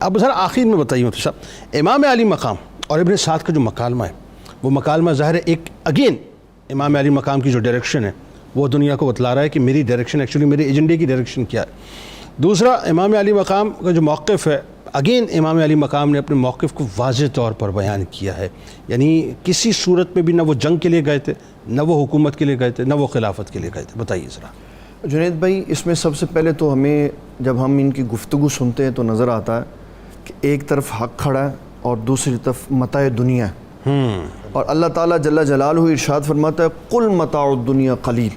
اب ذرا آخر میں بتائیے مفتی صاحب، امام علی مقام اور ابن سعد کا جو مکالمہ ہے، وہ مکالمہ ظاہر ہے ایک اگین امام علی مقام کی جو ڈائریکشن ہے وہ دنیا کو بتلا رہا ہے کہ میری ڈائریکشن ایکچولی میرے ایجنڈے کی ڈائریکشن کیا ہے۔ دوسرا، امام علی مقام کا جو موقف ہے، اگین امام علی مقام نے اپنے موقف کو واضح طور پر بیان کیا ہے، یعنی کسی صورت میں بھی نہ وہ جنگ کے لیے گئے تھے، نہ وہ حکومت کے لیے گئے تھے، نہ وہ خلافت کے لیے گئے تھے۔ بتائیے ذرا۔ جنید بھائی، اس میں سب سے پہلے تو ہمیں جب ہم ان کی گفتگو سنتے ہیں تو نظر آتا ہے کہ ایک طرف حق کھڑا ہے اور دوسری طرف متاع دنیا ہے، اور اللہ تعالیٰ جل جلالہ ارشاد فرماتا ہے قل متاع الدنیا قلیل،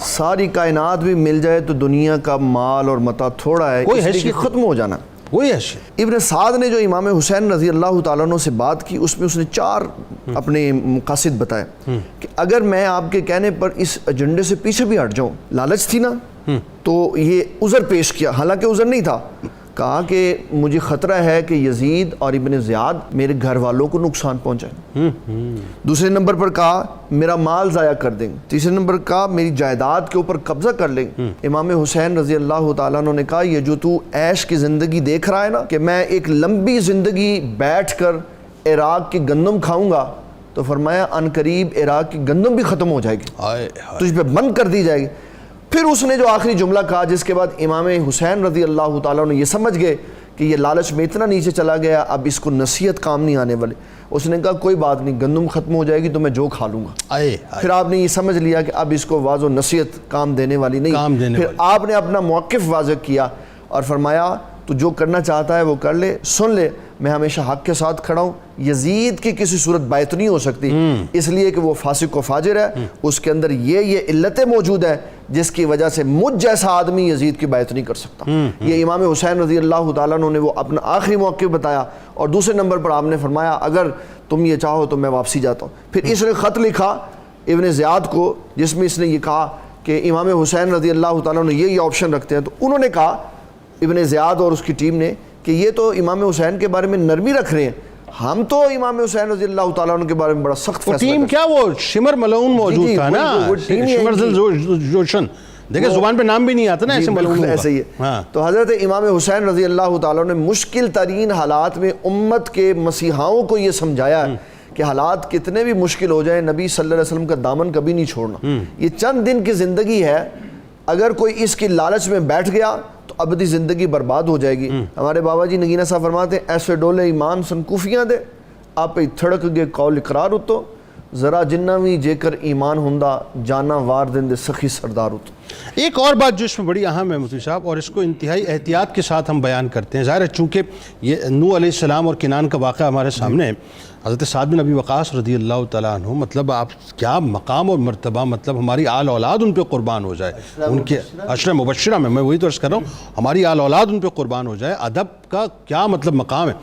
ساری کائنات بھی مل جائے تو دنیا کا مال اور متاع تھوڑا ہے، اس لیے کہ ختم ہو جانا۔ وہی حیثیت ابن سعد نے جو امام حسین رضی اللہ تعالیٰ عنہ سے بات کی، اس میں اس نے 4 اپنے مقاصد بتائے کہ اگر میں آپ کے کہنے پر اس ایجنڈے سے پیچھے بھی ہٹ جاؤں، لالچ تھی نا، تو یہ عذر پیش کیا، حالانکہ عذر نہیں تھا، کہا کہ مجھے خطرہ ہے کہ یزید اور ابن زیاد میرے گھر والوں کو نقصان پہنچائیں۔ دوسرے نمبر پر کہا میرا مال ضائع کر دیں گے۔ تیسرے نمبر پر کہا میری جائیداد کے اوپر قبضہ کر لیں گے۔ امام حسین رضی اللہ تعالیٰ عنہ نے کہا یہ جو تو عیش کی زندگی دیکھ رہا ہے نا، کہ میں ایک لمبی زندگی بیٹھ کر عراق کی گندم کھاؤں گا، تو فرمایا ان قریب عراق کی گندم بھی ختم ہو جائے گی، تجھ پہ بند کر دی جائے گی۔ پھر اس نے جو آخری جملہ کہا، جس کے بعد امام حسین رضی اللہ تعالیٰ عنہ یہ سمجھ گئے کہ یہ لالچ میں اتنا نیچے چلا گیا، اب اس کو نصیحت کام نہیں آنے والے، اس نے کہا کوئی بات نہیں، گندم ختم ہو جائے گی تو میں جو کھا لوں گا۔ پھر آپ نے یہ سمجھ لیا کہ اب اس کو واضح و نصیحت کام دینے والی نہیں، پھر آپ نے اپنا موقف واضح کیا اور فرمایا تو جو کرنا چاہتا ہے وہ کر لے، سن لے، میں ہمیشہ حق کے ساتھ کھڑا ہوں، یزید کی کسی صورت بیعت نہیں ہو سکتی، اس لیے کہ وہ فاسق و فاجر ہے، اس کے اندر یہ علتیں موجود ہیں جس کی وجہ سے مجھ جیسا آدمی یزید کی بیعت نہیں کر سکتا۔ یہ امام حسین رضی اللہ تعالیٰ عنہ نے وہ اپنا آخری موقف بتایا، اور دوسرے نمبر پر آپ نے فرمایا اگر تم یہ چاہو تو میں واپسی جاتا ہوں۔ پھر اس نے خط لکھا ابن زیاد کو، جس میں اس نے یہ کہا کہ امام حسین رضی اللہ تعالیٰ عنہ یہ آپشن رکھتے ہیں، تو انہوں نے کہا ابن زیاد اور اس کی ٹیم نے کہ یہ تو امام حسین کے بارے میں نرمی رکھ رہے ہیں، ہم تو امام حسین رضی اللہ تعالیٰ عنہ کے بارے میں بڑا سخت فیصلہ ٹیم کیا، وہ شمر ملعون موجود تھا نا، شمر جوشن، دیکھیں زبان پہ نام بھی نہیں آتا نا ایسے ملعون، ایسے ہی ہے۔ تو حضرت امام حسین رضی اللہ تعالیٰ عنہ نے مشکل ترین حالات میں امت کے مسیحاؤں کو یہ سمجھایا ہے کہ حالات کتنے بھی مشکل ہو جائیں، نبی صلی اللہ علیہ وسلم کا دامن کبھی نہیں چھوڑنا۔ یہ چند دن کی زندگی ہے، اگر کوئی اس کی لالچ میں بیٹھ گیا تو ابدی زندگی برباد ہو جائے گی۔ ہمارے بابا جی نگینہ صاحب فرماتے ہیں ایسے ڈولے ایمان سن کوفیاں دے، آپ پہ تھڑک گے قول اقرار ہوتو، ذرا جنوی جے کر ایمان ہندہ جانا وار دن دے سخی سردار ہوتو۔ ایک اور بات جو اس میں بڑی اہم ہے مفتی صاحب، اور اس کو انتہائی احتیاط کے ساتھ ہم بیان کرتے ہیں، ظاہر ہے چونکہ یہ نوح علیہ السلام اور کنان کا واقعہ ہمارے سامنے ہے، حضرت سعد بن ابی وقاص رضی اللہ تعالیٰ عنہ، مطلب آپ کیا مقام اور مرتبہ، مطلب ہماری آل اولاد ان پہ قربان ہو جائے، ان کے عشر مبشرہ میں وہی تو عرض کر رہا ہوں، ہماری آل اولاد ان پہ قربان ہو جائے، ادب کا کیا مطلب مقام ہے۔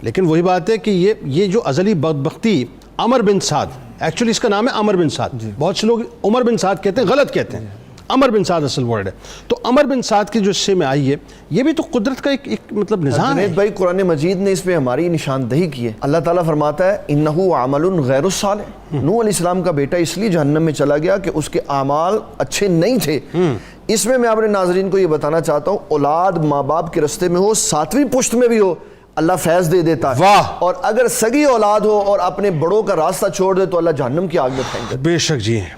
لیکن وہی بات ہے کہ یہ جو ازلی بدبختی عمر بن سعد، ایکچولی اس کا نام ہے عمر بن سعد، بہت سے لوگ عمر بن سعد کہتے ہیں، غلط کہتے ہیں، عمر بن سعد اصل ورڈ ہے، تو عمر بن سعد کی جو حصے میں آئی ہے، یہ بھی تو قدرت کا ایک مطلب نظام ہے۔ جنید بھائی، قرآن مجید نے اس میں ہماری نشاندہی کی ہے۔ اللہ تعالیٰ فرماتا ہے انہو عمل غیر الصالح، نوح علیہ السلام کا بیٹا اس لیے جہنم میں چلا گیا کہ اس کے اعمال اچھے نہیں تھے۔ اس میں اپنے ناظرین کو یہ بتانا چاہتا ہوں، اولاد ماں باپ کے رستے میں ہو، 7ویں پشت میں بھی ہو، اللہ فیض دے دیتا ہے، اور اگر سگی اولاد ہو اور اپنے بڑوں کا راستہ چھوڑ دے تو اللہ جہنم کی آگ میں پھینک دیتا ہے۔ بے شک جی۔